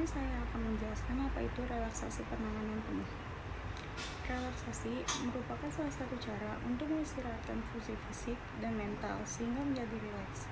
saya akan menjelaskan apa itu relaksasi penanganan penuh. Relaksasi merupakan salah satu cara untuk mengistirahatkan fungsi fisik dan mental sehingga menjadi rileks.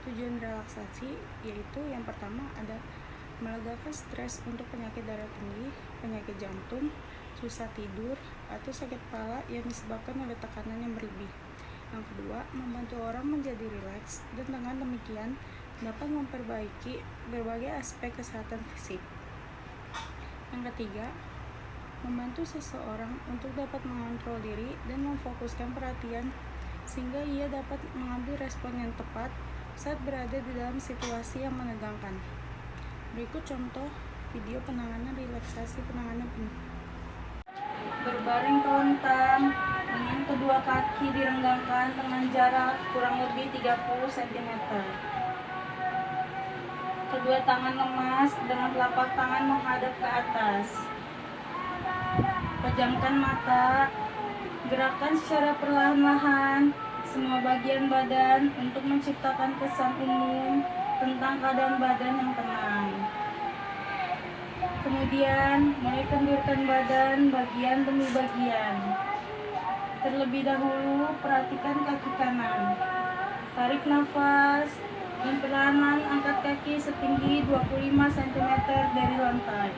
Tujuan relaksasi yaitu yang pertama ada melegakan stres untuk penyakit darah tinggi, penyakit jantung, susah tidur, atau sakit kepala yang disebabkan oleh tekanan yang berlebih. Yang kedua, membantu orang menjadi rileks dan dengan demikian dapat memperbaiki berbagai aspek kesehatan fisik. Yang ketiga, membantu seseorang untuk dapat mengontrol diri dan memfokuskan perhatian sehingga ia dapat mengambil respon yang tepat saat berada di dalam situasi yang menegangkan. Berikut contoh video penanganan relaksasi penanganan penuh. Berbaring telentang dengan kedua kaki direnggangkan dengan jarak kurang lebih 30 cm. Kedua tangan lemas dengan telapak tangan menghadap ke atas. Pejamkan mata, gerakan secara perlahan-lahan semua bagian badan untuk menciptakan kesan umum tentang keadaan badan yang tenang. Kemudian, mulai kendurkan badan bagian demi bagian. Terlebih dahulu, perhatikan kaki kanan. Tarik nafas dan perlahan angkat kaki setinggi 25 cm dari lantai.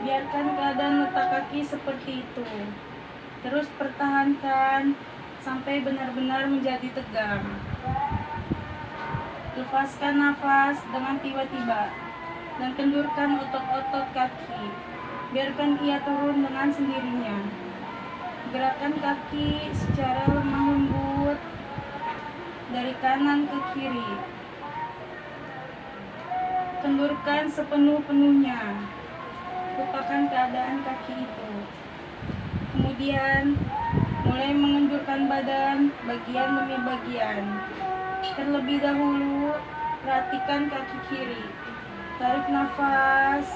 Biarkan keadaan letak kaki seperti itu. Terus pertahankan sampai benar-benar menjadi tegang. Lepaskan nafas dengan tiba-tiba dan kendurkan otot-otot kaki. Biarkan ia turun dengan sendirinya. Gerakan kaki secara lemah lembut dari kanan ke kiri. Kendurkan sepenuh-penuhnya. Lupakan keadaan kaki itu. Kemudian, mulai mengendurkan badan bagian demi bagian. Terlebih dahulu, perhatikan kaki kiri. Tarik nafas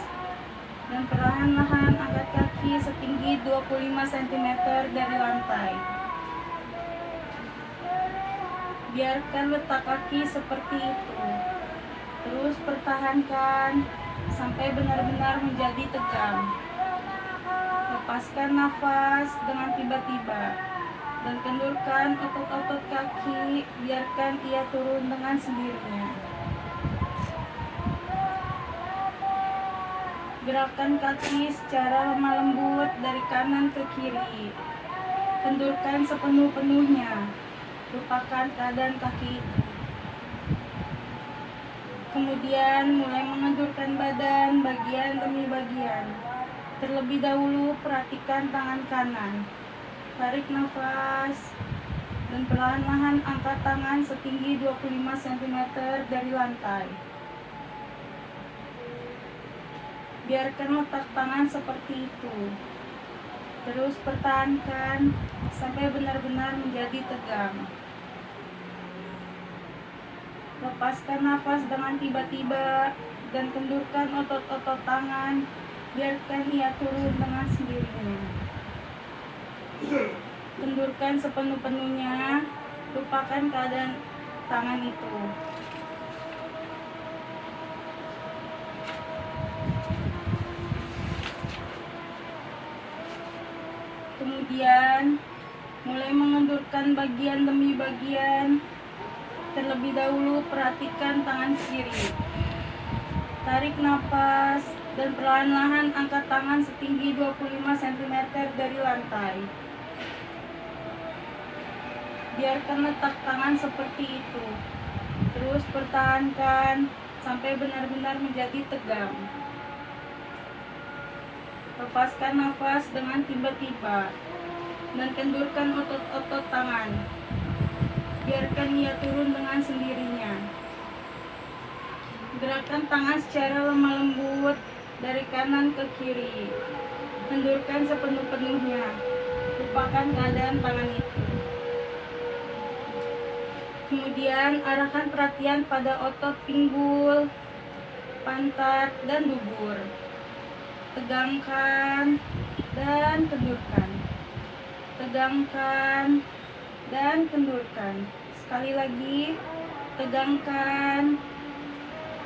dan perlahan-lahan angkat kaki setinggi 25 cm dari lantai. Biarkan letak kaki seperti itu. Terus pertahankan sampai benar-benar menjadi tegang. Lepaskan nafas dengan tiba-tiba dan kendurkan otot-otot kaki, biarkan ia turun dengan sendirinya. Gerakan kaki secara lemah lembut dari kanan ke kiri. Kendurkan sepenuh-penuhnya. Lupakan keadaan kaki itu. Kemudian mulai mengendurkan badan bagian demi bagian. Terlebih dahulu perhatikan tangan kanan. Tarik nafas dan perlahan-lahan angkat tangan setinggi 25 cm dari lantai. Biarkan letak tangan seperti itu. Terus pertahankan sampai benar-benar menjadi tegang. Lepaskan nafas dengan tiba-tiba dan kendurkan otot-otot tangan. Biarkan ia turun dengan sendirinya. Kendurkan sepenuh-penuhnya. Lupakan keadaan tangan itu. Kemudian, mulai mengendurkan bagian demi bagian. Terlebih dahulu perhatikan tangan kiri. Tarik nafas dan perlahan-lahan angkat tangan setinggi 25 cm dari lantai. Biarkan letak tangan seperti itu. Terus pertahankan sampai benar-benar menjadi tegang. Lepaskan nafas dengan tiba-tiba dan kendurkan otot-otot tangan. Biarkan ia turun dengan sendirinya. Gerakan tangan secara lemah lembut dari kanan ke kiri. Kendurkan sepenuh-penuhnya. Lupakan keadaan tangan itu. Kemudian arahkan perhatian pada otot pinggul, pantat, dan dubur. Tegangkan dan kendurkan. Tegangkan dan kendurkan. Sekali lagi, tegangkan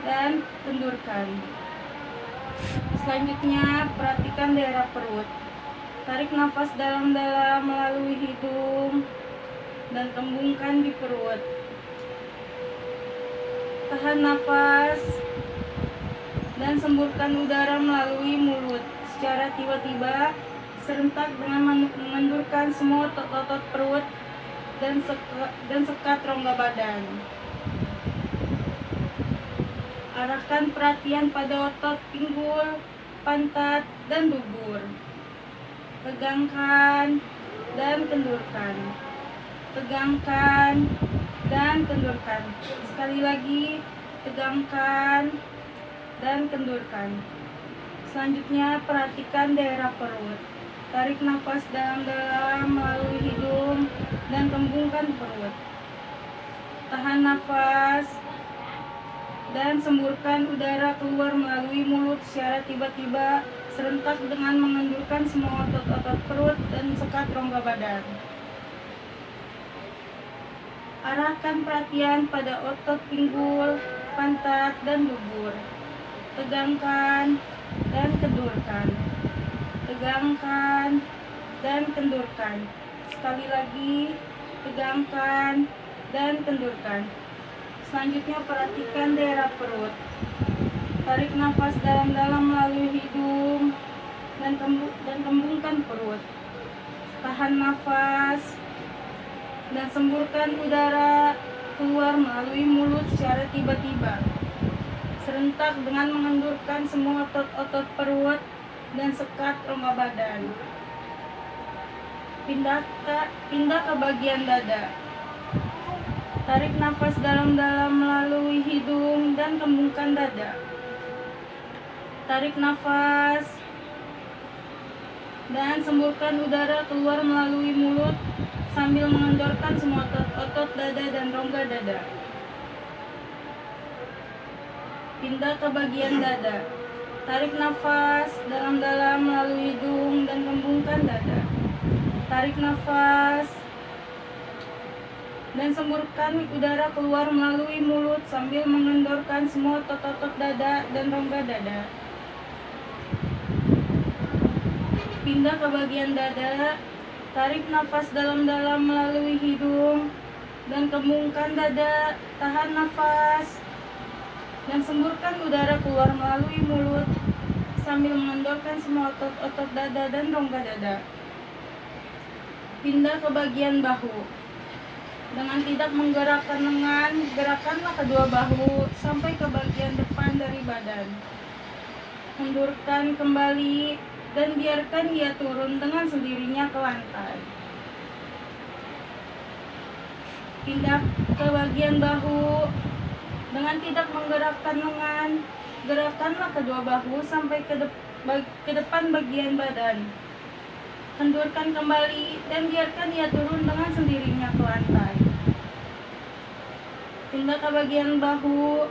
dan kendurkan. Selanjutnya, perhatikan daerah perut. Tarik nafas dalam-dalam melalui hidung dan kembungkan di perut. Tahan nafas dan semburkan udara melalui mulut secara tiba-tiba, serentak dengan mengendurkan semua otot perut dan sekat rongga badan. Arahkan perhatian pada otot pinggul, pantat, dan dubur. Tegangkan dan kendurkan. Tegangkan dan kendurkan. Sekali lagi, tegangkan dan kendurkan. Selanjutnya, perhatikan daerah perut. Tarik nafas dalam-dalam melalui hidung dan kembungkan perut. Tahan nafas dan semburkan udara keluar melalui mulut secara tiba-tiba, serentak dengan mengendurkan semua otot-otot perut dan sekat rongga badan. Arahkan perhatian pada otot pinggul, pantat, dan dubur. Tegangkan dan kendurkan. Tegangkan dan kendurkan. Sekali lagi, tegangkan dan kendurkan. Selanjutnya, perhatikan daerah perut. Tarik nafas dalam-dalam melalui hidung dan kembungkan perut. Tahan nafas dan semburkan udara keluar melalui mulut secara tiba-tiba, serentak dengan mengendurkan semua otot-otot perut dan sekat rongga badan. Pindah ke bagian dada. Tarik nafas dalam-dalam melalui hidung dan kembungkan dada. Tarik nafas dan semburkan udara keluar melalui mulut sambil mengendorkan semua otot dada dan rongga dada. Pindah ke bagian dada. Tarik nafas dalam-dalam melalui hidung dan kembungkan dada. Tarik nafas dan semburkan udara keluar melalui mulut sambil mengendorkan semua otot dada dan rongga dada. Pindah ke bagian dada. Tarik nafas dalam-dalam melalui hidung dan kembungkan dada. Tahan nafas dan semburkan udara keluar melalui mulut sambil mengendorkan semua otot dada dan rongga dada. Pindah ke bagian bahu. Dengan tidak menggerakkan lengan, gerakkanlah kedua bahu sampai ke bagian depan dari badan. Kendurkan kembali dan biarkan dia turun dengan sendirinya ke lantai. Pindah ke bagian bahu. Dengan tidak menggerakkan lengan, gerakkanlah kedua bahu sampai ke depan bagian badan. Kendurkan kembali dan biarkan dia turun dengan sendirinya ke lantai. Pindah ke bagian bahu.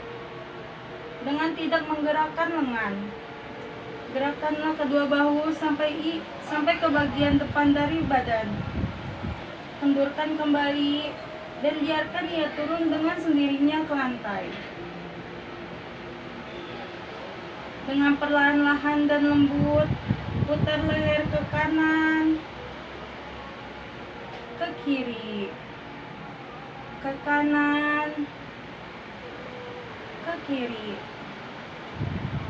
Dengan tidak menggerakkan lengan, gerakkanlah kedua bahu sampai ke bagian depan dari badan. Kendurkan kembali dan biarkan ia turun dengan sendirinya ke lantai. Dengan perlahan-lahan dan lembut, putar leher ke kanan, ke kiri, ke kanan, ke kiri,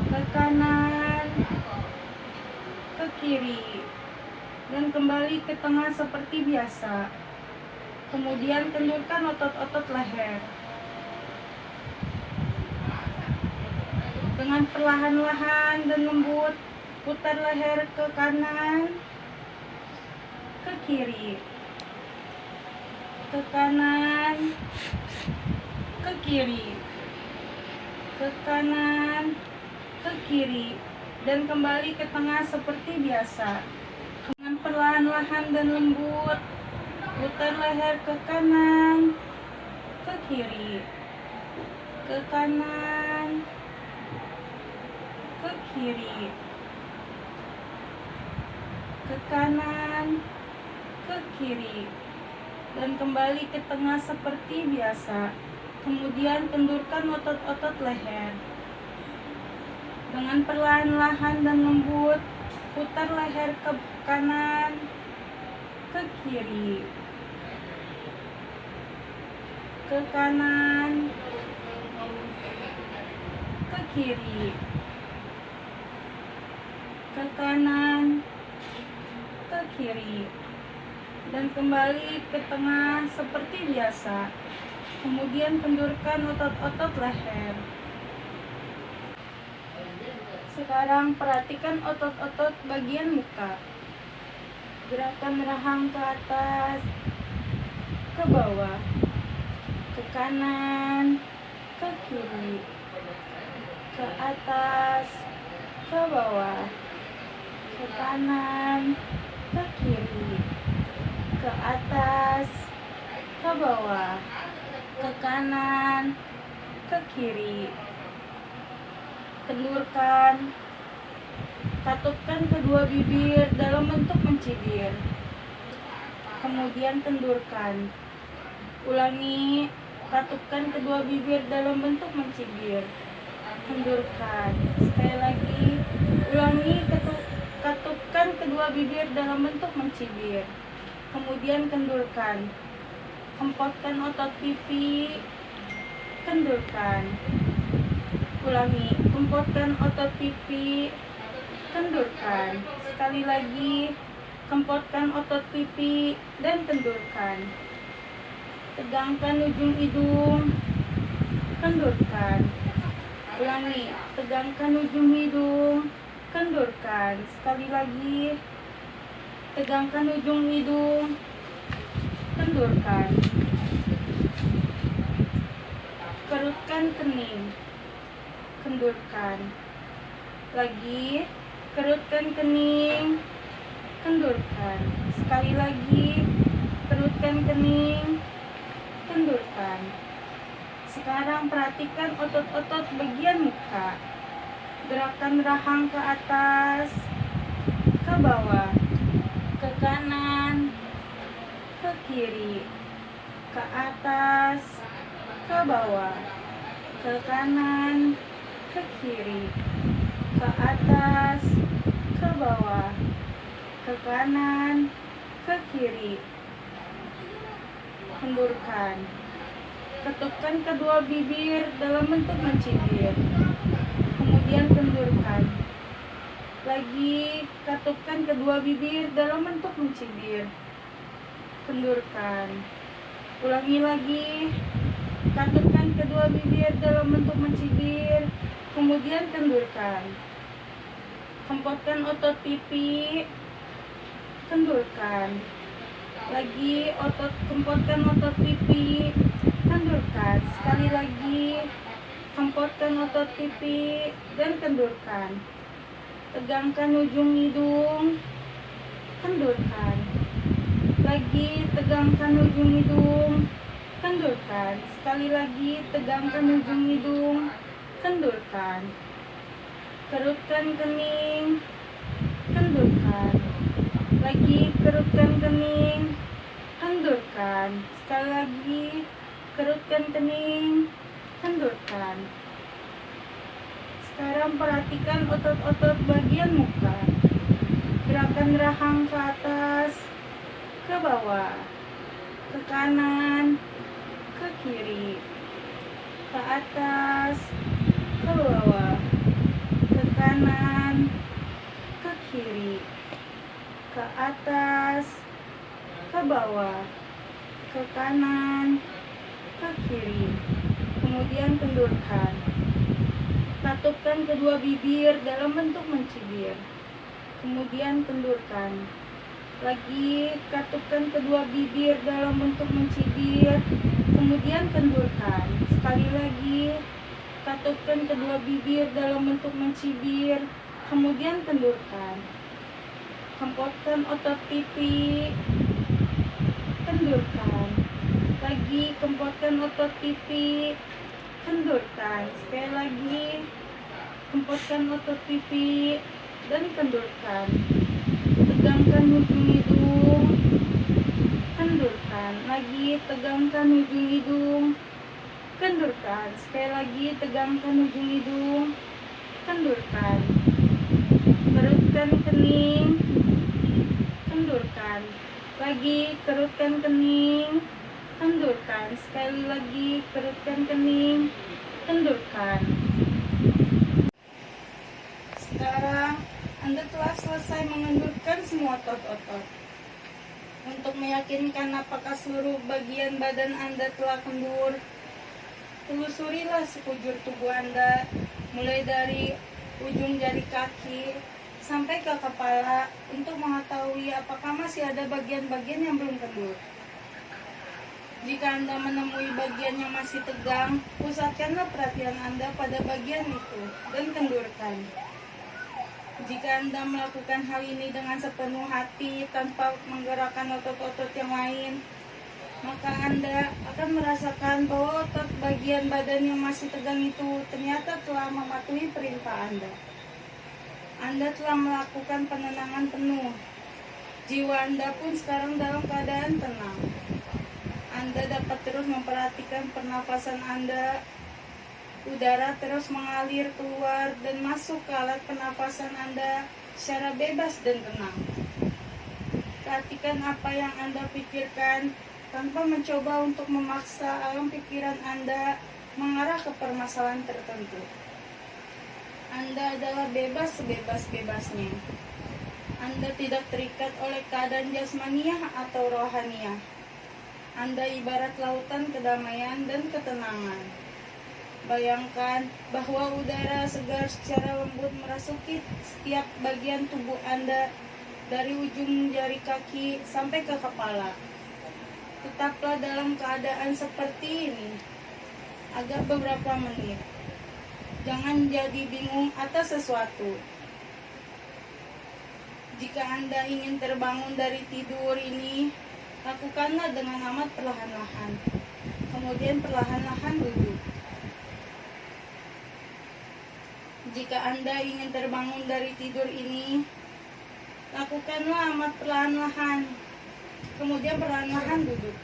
ke kanan, ke kiri, dan kembali ke tengah seperti biasa. Kemudian kendurkan otot-otot leher. Dengan perlahan-lahan dan lembut, putar leher ke kanan, ke kiri, ke kanan, ke kiri, ke kanan, ke kiri, dan kembali ke tengah seperti biasa. Dengan perlahan-lahan dan lembut, putar leher ke kanan, ke kiri, ke kanan, ke kiri, ke kanan, ke kiri, dan kembali ke tengah seperti biasa. Kemudian kendurkan otot-otot leher. Dengan perlahan-lahan dan lembut, putar leher ke kanan, ke kiri, ke kanan, ke kiri, ke kanan, ke kiri, dan kembali ke tengah seperti biasa. Kemudian kendurkan otot-otot leher. Sekarang perhatikan otot-otot bagian muka. Gerakan rahang ke atas, ke bawah, ke kanan, ke kiri, ke atas, ke bawah, ke kanan, ke kiri, ke atas, ke bawah, ke kanan, ke kiri. Kendurkan, katupkan kedua bibir dalam bentuk mencibir. Kemudian kendurkan. Ulangi, katupkan kedua bibir dalam bentuk mencibir. Kendurkan. Sekali lagi, ulangi, katupkan kedua bibir dalam bentuk mencibir. Kemudian kendurkan. Kempotkan otot pipi. Kendurkan. Ulangi, kempotkan otot pipi, kendurkan. Sekali lagi, kempotkan otot pipi dan kendurkan. Tegangkan ujung hidung, kendurkan. Ulangi, tegangkan ujung hidung, kendurkan. Sekali lagi, tegangkan ujung hidung, kendurkan. Kerutkan kening, kendurkan. Lagi, kerutkan kening, kendurkan. Sekali lagi, kerutkan kening, kendurkan. Sekarang perhatikan otot-otot bagian muka. Gerakan rahang ke atas, ke bawah, ke kanan, ke kiri, ke atas, ke bawah, ke kanan, ke kiri, ke atas, ke bawah, ke kanan, ke kiri. Kendurkan. Ketupkan kedua bibir dalam bentuk mencibir. Kemudian kendurkan. Lagi, katupkan kedua bibir dalam bentuk mencibir. Kendurkan. Ulangi lagi. Katupkan kedua bibir dalam bentuk mencibir. Kemudian kendurkan. Kempotkan otot pipi. Kendurkan. Lagi, kempotkan otot pipi. Kendurkan. Sekali lagi, kempotkan otot pipi dan kendurkan. Tegangkan ujung hidung, kendurkan. Lagi, tegangkan ujung hidung, kendurkan. Sekali lagi, tegangkan ujung hidung, kendurkan. Kerutkan kening, kendurkan. Lagi, kerutkan kening, kendurkan. Sekali lagi, kerutkan kening, kendurkan. Sekarang perhatikan otot-otot bagian muka. Gerakan rahang ke atas, ke bawah, ke kanan, ke kiri, ke atas, ke bawah, ke kanan, ke kiri, ke atas, ke bawah, ke kanan, ke kiri. Kemudian kendurkan. Katupkan kedua bibir dalam bentuk mencibir. Kemudian kendurkan. Lagi, katupkan kedua bibir dalam bentuk mencibir. Kemudian kendurkan. Sekali lagi, katupkan kedua bibir dalam bentuk mencibir. Kemudian kendurkan. Kempotkan otot pipi. Kendurkan. Lagi, kempotkan otot pipi. Kendurkan. Sekali lagi, kempotkan otot pipi dan kendurkan. Tegangkan ujung hidung, kendurkan. Lagi, tegangkan ujung hidung, kendurkan. Sekali lagi, tegangkan ujung hidung, kendurkan, kerutkan kening, kendurkan, lagi kerutkan kening, kendurkan, sekali lagi kerutkan kening, kendurkan. Sekarang Anda telah selesai mengendurkan semua otot-otot. Untuk meyakinkan apakah seluruh bagian badan Anda telah kendur, telusurilah sekujur tubuh Anda, mulai dari ujung jari kaki sampai ke kepala untuk mengetahui apakah masih ada bagian-bagian yang belum kendur. Jika Anda menemui bagian yang masih tegang, pusatkanlah perhatian Anda pada bagian itu dan kendurkan. Jika Anda melakukan hal ini dengan sepenuh hati tanpa menggerakkan otot-otot yang lain, maka Anda akan merasakan bahwa otot bagian badan yang masih tegang itu ternyata telah mematuhi perintah Anda. Anda telah melakukan penenangan penuh. Jiwa Anda pun sekarang dalam keadaan tenang. Anda dapat terus memperhatikan pernafasan Anda. Udara terus mengalir keluar dan masuk ke alat pernafasan Anda secara bebas dan tenang. Perhatikan apa yang Anda pikirkan tanpa mencoba untuk memaksa alam pikiran Anda mengarah ke permasalahan tertentu. Anda adalah bebas sebebas-bebasnya. Anda tidak terikat oleh keadaan jasmaniah atau rohaniah. Anda ibarat lautan kedamaian dan ketenangan. Bayangkan bahwa udara segar secara lembut merasuki setiap bagian tubuh Anda dari ujung jari kaki sampai ke kepala. Tetaplah dalam keadaan seperti ini agak beberapa menit. Jangan jadi bingung atas sesuatu. Jika Anda ingin terbangun dari tidur ini, lakukanlah dengan amat perlahan-lahan. Kemudian perlahan-lahan duduk. Jika Anda ingin terbangun dari tidur ini, lakukanlah amat perlahan-lahan. Kemudian perlahan-lahan duduk.